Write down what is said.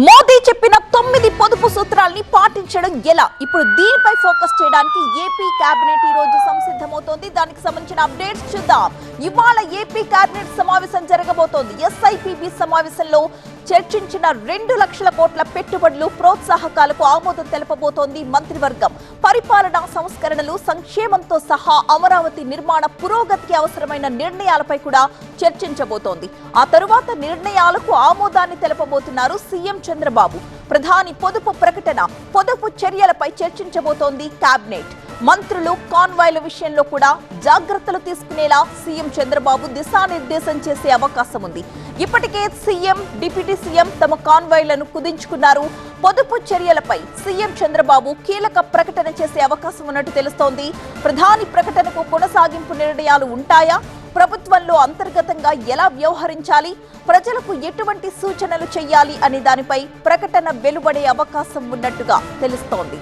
మోదీ చెప్పిన 9 పొదుపు సూత్రాల్ని పాటించడం ఎలా? ఇప్పుడు దీనిపై ఫోకస్ చేయడానికి ఏపీ కేబినెట్ ఈ రోజు సంసిద్ధమవుతోంది. దానికి సంబంధించిన అప్డేట్స్ చూద్దాం. ఇవాళ ఏపీ కేబినెట్ సమావేశం జరగబోతోంది. ఎస్ఐపిబి సమావేశంలో చర్చించిన 2 లక్షల కోట్ల పెట్టుబడులు ప్రోత్సాహకాలకు ఆమోదం తెలపబోతోంది మంత్రివర్గం. పరిపాలనా సంస్కరణలు, సంక్షేమంతో సహా అమరావతి నిర్మాణ పురోగతికి అవసరమైన నిర్ణయాలపై కూడా చర్చించబోతోంది. ఆ తరువాత నిర్ణయాలకు ఆమోదాన్ని తెలపబోతున్నారు సీఎం చంద్రబాబు. ప్రధాని పొదుపు ప్రకటన, పొదుపు చర్యలపై చర్చించబోతోంది కేబినెట్. మంత్రులు కాన్వాయ్ల విషయంలో కూడా జాగ్రత్తలు తీసుకునేలా సీఎం చంద్రబాబు దిశానిర్దేశం చేసే అవకాశం ఉంది. ఇప్పటికే సీఎం, డిప్యూటీ సీఎం తమ కాన్వాయ్లను కుదించుకున్నారు. పొదుపు చర్యలపై సీఎం చంద్రబాబు కీలక ప్రకటన చేసే అవకాశం ఉన్నట్టు తెలుస్తోంది. ప్రధాని ప్రకటనకు కొనసాగింపు నిర్ణయాలు ఉంటాయా? ప్రభుత్వంలో అంతర్గతంగా ఎలా వ్యవహరించాలి, ప్రజలకు ఎటువంటి సూచనలు చేయాలి అనే దానిపై ప్రకటన వెలువడే అవకాశం ఉన్నట్టుగా తెలుస్తోంది.